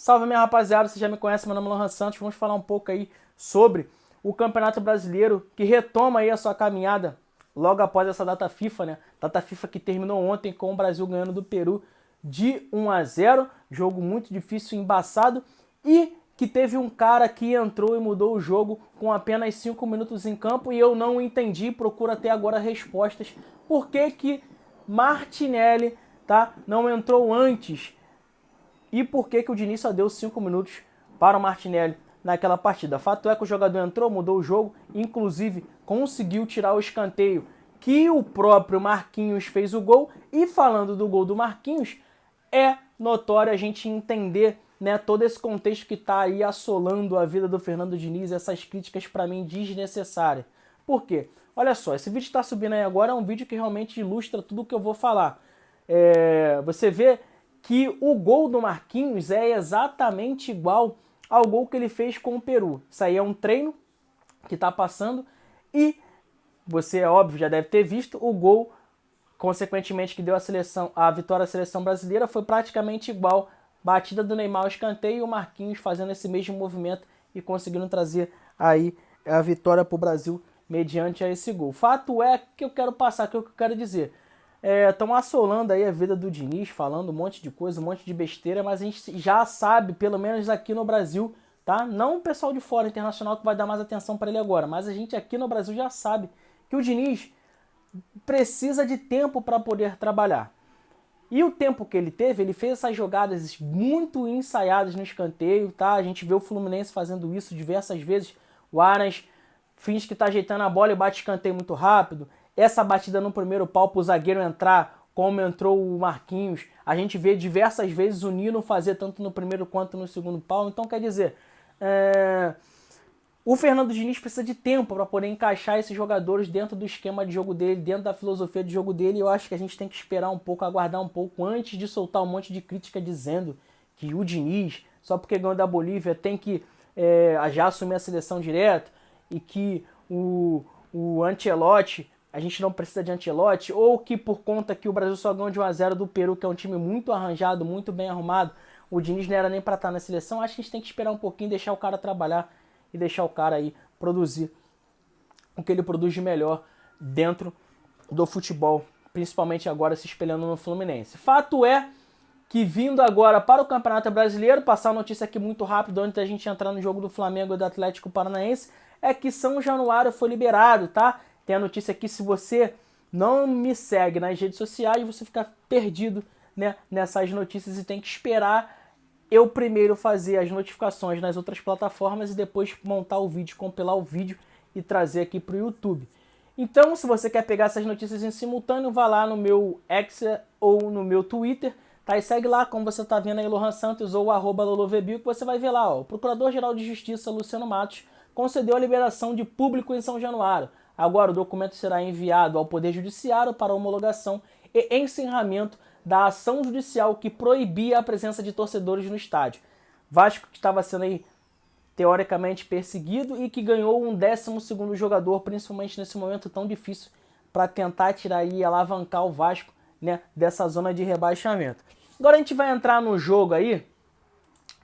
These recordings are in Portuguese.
Salve, minha rapaziada, você já me conhece, meu nome é Lohan Santos. Vamos falar um pouco aí sobre o Campeonato Brasileiro, que retoma aí a sua caminhada logo após essa data FIFA, né? Data FIFA que terminou ontem com o Brasil ganhando do Peru de 1-0, jogo muito difícil, embaçado, e que teve um cara que entrou e mudou o jogo com apenas 5 minutos em campo e eu não entendi, procuro até agora respostas. Por que que Martinelli, tá, não entrou antes? E por que que o Diniz só deu 5 minutos para o Martinelli naquela partida? Fato é que o jogador entrou, mudou o jogo, inclusive conseguiu tirar o escanteio que o próprio Marquinhos fez o gol. E falando do gol do Marquinhos, é notório a gente entender, né, todo esse contexto que está aí assolando a vida do Fernando Diniz, essas críticas para mim desnecessárias. Por quê? Olha só, esse vídeo está subindo aí agora, é um vídeo que realmente ilustra tudo o que eu vou falar. Você vê que o gol do Marquinhos é exatamente igual ao gol que ele fez com o Peru. Isso aí é um treino que está passando e você, óbvio, já deve ter visto o gol, consequentemente, que deu a vitória à seleção brasileira, foi praticamente igual. Batida do Neymar ao escanteio e o Marquinhos fazendo esse mesmo movimento e conseguindo trazer aí a vitória para o Brasil mediante a esse gol. Fato é que eu quero passar, que é o que eu quero dizer. Estão assolando aí a vida do Diniz, falando um monte de coisa, um monte de besteira, mas a gente já sabe, pelo menos aqui no Brasil, tá? Não o pessoal de fora, internacional, que vai dar mais atenção para ele agora, mas a gente aqui no Brasil já sabe que o Diniz precisa de tempo para poder trabalhar. E o tempo que ele teve, ele fez essas jogadas muito ensaiadas no escanteio, tá? A gente vê o Fluminense fazendo isso diversas vezes. O Aras finge que tá ajeitando a bola e bate escanteio muito rápido. Essa batida no primeiro pau pro zagueiro entrar, como entrou o Marquinhos. A gente vê diversas vezes o Nino fazer tanto no primeiro quanto no segundo pau. Então, quer dizer, o Fernando Diniz precisa de tempo para poder encaixar esses jogadores dentro do esquema de jogo dele, dentro da filosofia de jogo dele. E eu acho que a gente tem que esperar um pouco, aguardar um pouco, antes de soltar um monte de crítica dizendo que o Diniz, só porque ganhou da Bolívia, tem que já assumir a seleção direto, e que o Ancelotti, a gente não precisa de Ancelotti, ou que por conta que o Brasil só ganhou de 1-0 do Peru, que é um time muito arranjado, muito bem arrumado, o Diniz não era nem para estar na seleção. Acho que a gente tem que esperar um pouquinho, deixar o cara trabalhar e deixar o cara aí produzir o que ele produz de melhor dentro do futebol, principalmente agora se espelhando no Fluminense. Fato é que, vindo agora para o Campeonato Brasileiro, passar a notícia aqui muito rápido antes da gente entrar no jogo do Flamengo e do Atlético Paranaense, é que São Januário foi liberado, tá? Tem a notícia aqui, se você não me segue nas redes sociais, você fica perdido, né, nessas notícias e tem que esperar eu primeiro fazer as notificações nas outras plataformas e depois montar o vídeo, compilar o vídeo e trazer aqui para o YouTube. Então, se você quer pegar essas notícias em simultâneo, vá lá no meu X ou no meu Twitter, tá? E segue lá, como você está vendo aí, Lohan Santos ou @lolovebio, que você vai ver lá, ó. O Procurador-Geral de Justiça, Luciano Matos, concedeu a liberação de público em São Januário. Agora o documento será enviado ao Poder Judiciário para homologação e encerramento da ação judicial que proibia a presença de torcedores no estádio. Vasco, que estava sendo aí teoricamente perseguido e que ganhou um 12º jogador, principalmente nesse momento tão difícil, para tentar tirar e alavancar o Vasco, né, dessa zona de rebaixamento. Agora a gente vai entrar no jogo aí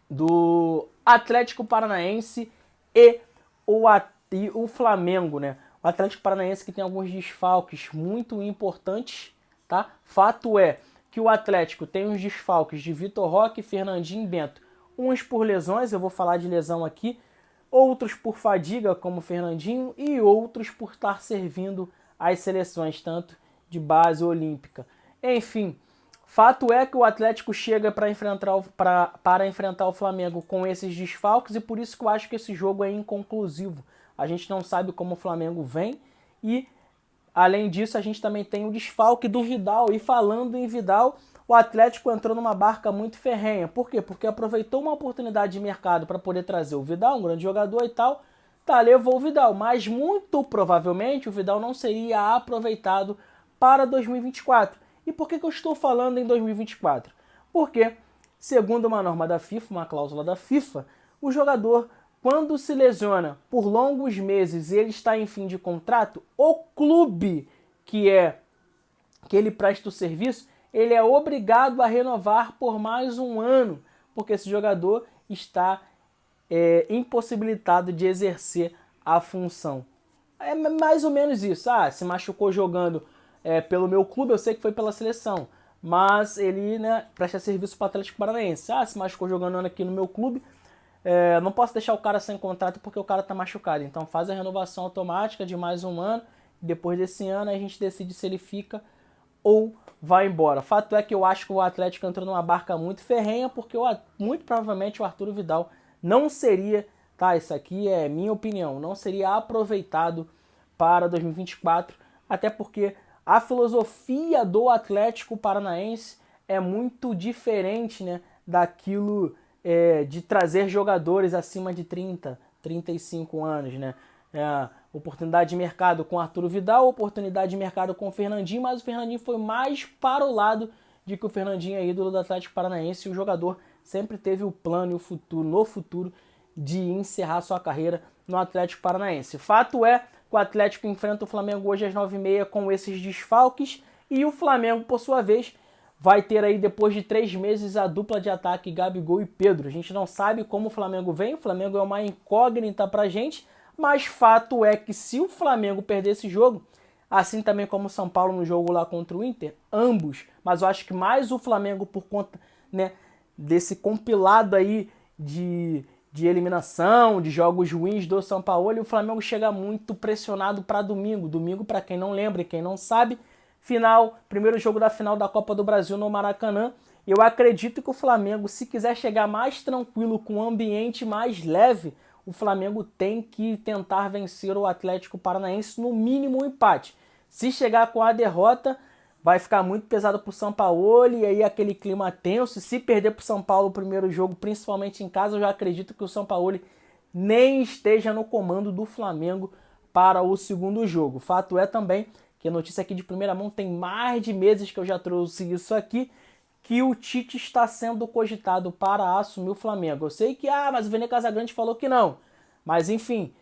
do Atlético Paranaense e o Flamengo, né? O Atlético Paranaense que tem alguns desfalques muito importantes, tá? Fato é que o Atlético tem os desfalques de Vitor Roque, Fernandinho e Bento. Uns por lesões, eu vou falar de lesão aqui, outros por fadiga, como o Fernandinho, e outros por estar servindo às seleções, tanto de base olímpica. Enfim, fato é que o Atlético chega para enfrentar o Flamengo com esses desfalques, e por isso que eu acho que esse jogo é inconclusivo. A gente não sabe como o Flamengo vem e, além disso, a gente também tem o desfalque do Vidal. E falando em Vidal, o Atlético entrou numa barca muito ferrenha. Por quê? Porque aproveitou uma oportunidade de mercado para poder trazer o Vidal, um grande jogador e tal. Tá, levou o Vidal, mas muito provavelmente o Vidal não seria aproveitado para 2024. E por que eu estou falando em 2024? Porque, segundo uma norma da FIFA, uma cláusula da FIFA, o jogador, quando se lesiona por longos meses e ele está em fim de contrato, o clube que ele presta o serviço, ele é obrigado a renovar por mais um ano, porque esse jogador está impossibilitado de exercer a função. É mais ou menos isso. Se machucou jogando pelo meu clube, eu sei que foi pela seleção, mas ele, né, presta serviço para o Atlético Paranaense. Se machucou jogando aqui no meu clube, não posso deixar o cara sem contrato porque o cara está machucado. Então faz a renovação automática de mais um ano. Depois desse ano a gente decide se ele fica ou vai embora. Fato é que eu acho que o Atlético entrou numa barca muito ferrenha, porque muito provavelmente o Arturo Vidal não seria, tá? Isso aqui é minha opinião, não seria aproveitado para 2024, até porque a filosofia do Atlético Paranaense é muito diferente, né, daquilo de trazer jogadores acima de 30, 35 anos, né? Oportunidade de mercado com Arturo Vidal, oportunidade de mercado com o Fernandinho, mas o Fernandinho foi mais para o lado de que o Fernandinho é ídolo do Atlético Paranaense e o jogador sempre teve o plano e o futuro, no futuro, de encerrar sua carreira no Atlético Paranaense. Fato é que o Atlético enfrenta o Flamengo hoje às 9h30 com esses desfalques e o Flamengo, por sua vez, vai ter aí depois de 3 meses a dupla de ataque Gabigol e Pedro. A gente não sabe como o Flamengo vem, o Flamengo é uma incógnita pra gente, mas fato é que se o Flamengo perder esse jogo, assim também como o São Paulo no jogo lá contra o Inter, ambos, mas eu acho que mais o Flamengo por conta, né, desse compilado aí de eliminação, de jogos ruins do São Paulo, e o Flamengo chega muito pressionado para domingo. Domingo, para quem não lembra e quem não sabe, primeiro jogo da final da Copa do Brasil no Maracanã. Eu acredito que o Flamengo, se quiser chegar mais tranquilo, com um ambiente mais leve, o Flamengo tem que tentar vencer o Atlético Paranaense, no mínimo um empate. Se chegar com a derrota, vai ficar muito pesado para o São Paulo, e aí aquele clima tenso. Se perder para o São Paulo o primeiro jogo, principalmente em casa, eu já acredito que o São Paulo nem esteja no comando do Flamengo para o segundo jogo. Fato é também que a notícia aqui de primeira mão, tem mais de meses que eu já trouxe isso aqui, que o Tite está sendo cogitado para assumir o Flamengo. Eu sei que, mas o Vene Casagrande falou que não. Mas enfim,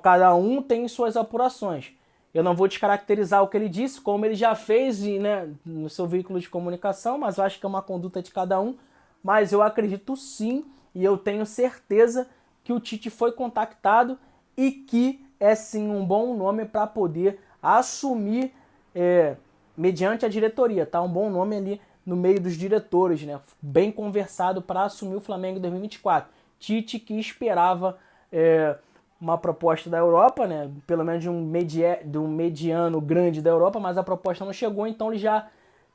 cada um tem suas apurações. Eu não vou descaracterizar o que ele disse, como ele já fez, né, no seu veículo de comunicação, mas eu acho que é uma conduta de cada um. Mas eu acredito sim, e eu tenho certeza que o Tite foi contactado e que é sim um bom nome para poder assumir mediante a diretoria, tá? Um bom nome ali no meio dos diretores, né? Bem conversado para assumir o Flamengo em 2024. Tite, que esperava uma proposta da Europa, né? Pelo menos de um mediano grande da Europa, mas a proposta não chegou, então ele já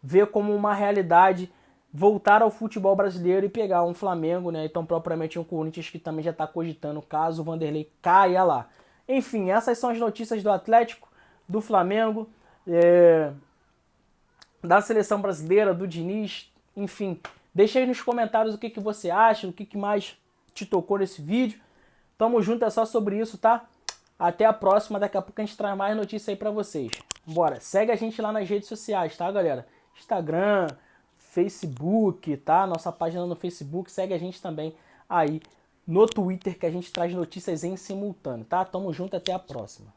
vê como uma realidade voltar ao futebol brasileiro e pegar um Flamengo, né? Então propriamente um Corinthians, que também já está cogitando caso o Vanderlei caia lá. Enfim, essas são as notícias do Atlético, do Flamengo, da seleção brasileira, do Diniz, enfim. Deixa aí nos comentários o que você acha, o que mais te tocou nesse vídeo. Tamo junto, é só sobre isso, tá? Até a próxima, daqui a pouco a gente traz mais notícias aí pra vocês. Bora, segue a gente lá nas redes sociais, tá, galera? Instagram, Facebook, tá? Nossa página no Facebook, segue a gente também aí no Twitter, que a gente traz notícias em simultâneo, tá? Tamo junto, até a próxima.